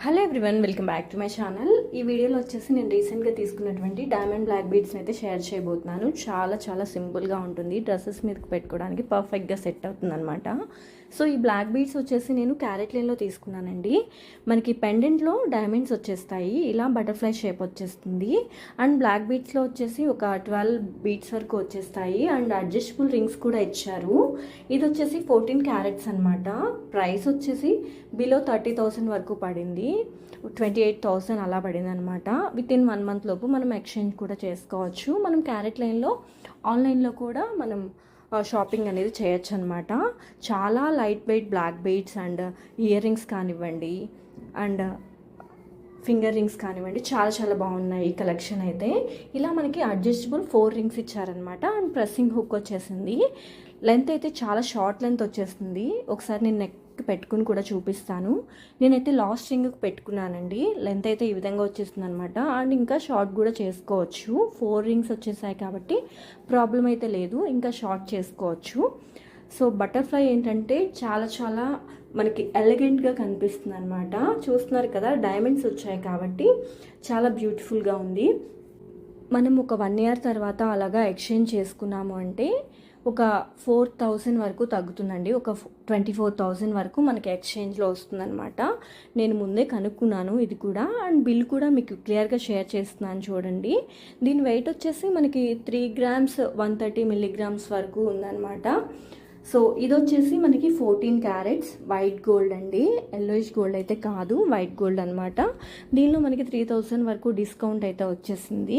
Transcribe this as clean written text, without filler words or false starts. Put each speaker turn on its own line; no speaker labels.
Hello everyone, welcome back to my channel. ఈ వీడియోలో వచ్చేసి నేను రీసెంట్గా తీసుకున్నటువంటి డైమండ్ బ్లాక్ బీడ్స్ని అయితే షేర్ చేయబోతున్నాను. చాలా సింపుల్గా ఉంటుంది. డ్రెస్సెస్ మీదకి పెట్టుకోవడానికి పర్ఫెక్ట్గా సెట్ అవుతుంది అనమాట. సో ఈ బ్లాక్ బీడ్స్ వచ్చేసి నేను క్యారెట్ లైన్లో తీసుకున్నానండి. మనకి పెండెంట్లో డైమండ్స్ వచ్చేస్తాయి, ఇలా బటర్ఫ్లై షేప్ వచ్చేస్తుంది. అండ్ బ్లాక్ బీడ్స్లో వచ్చేసి ఒక 12 బీడ్స్ వరకు వచ్చేస్తాయి. అండ్ అడ్జస్టబుల్ రింగ్స్ కూడా ఇచ్చారు. ఇది వచ్చేసి 14 క్యారెట్స్ అనమాట. ప్రైస్ వచ్చేసి బిలో 30,000 వరకు పడింది. 28,000 అలా పడింది అనమాట. విత్ ఇన్ 1 మంత్ లోపు మనం ఎక్స్చేంజ్ కూడా చేసుకోవచ్చు. మనం క్యారెట్ లైన్లో ఆన్లైన్లో కూడా మనం షాపింగ్ అనేది చేయొచ్చు అనమాట. చాలా light weight black beads and earrings కానివ్వండి అండ్ ఫింగర్ రింగ్స్ కానివ్వండి, చాలా బాగున్నాయి ఈ కలెక్షన్ అయితే. ఇలా మనకి అడ్జస్టబుల్ 4 రింగ్స్ ఇచ్చారనమాట. అండ్ ప్రెస్సింగ్ హుక్ వచ్చేసింది. లెంత్ అయితే చాలా షార్ట్ లెంత్ వచ్చేస్తుంది. ఒకసారి నేను నెక్ పెట్టుకుని కూడా చూపిస్తాను. నేనైతే లాస్ట్ రింగ్కి పెట్టుకున్నానండి. లెంత్ అయితే ఈ విధంగా వచ్చేస్తుంది అనమాట. అండ్ ఇంకా షార్ట్ కూడా చేసుకోవచ్చు. 4 రింగ్స్ వచ్చేసాయి కాబట్టి ప్రాబ్లం అయితే లేదు, ఇంకా షార్ట్ చేసుకోవచ్చు. సో బటర్ఫ్లై ఏంటంటే చాలా మనకి ఎలిగెంట్గా కనిపిస్తుంది అనమాట. చూస్తున్నారు కదా, డైమండ్స్ వచ్చాయి కాబట్టి చాలా బ్యూటిఫుల్గా ఉంది. మనం ఒక 1 ఇయర్ తర్వాత అలాగా ఎక్స్చేంజ్ చేసుకున్నాము అంటే ఒక 4,000 వరకు తగ్గుతుందండి. ఒక 24,000 వరకు మనకి ఎక్స్చేంజ్లో వస్తుందన్నమాట. నేను ముందే కనుక్కున్నాను ఇది కూడా. అండ్ బిల్ కూడా మీకు క్లియర్గా షేర్ చేస్తున్నాను చూడండి. దీని వెయిట్ వచ్చేసి మనకి 3 గ్రామ్స్ 130 మిల్లీగ్రామ్స్ వరకు ఉందన్నమాట. సో ఇది వచ్చేసి మనకి 14 క్యారెట్స్ వైట్ గోల్డ్ అండి. ఎల్లోయిష్ గోల్డ్ అయితే కాదు, వైట్ గోల్డ్ అనమాట. దీనిలో మనకి 3,000 వరకు డిస్కౌంట్ అయితే వచ్చేసింది.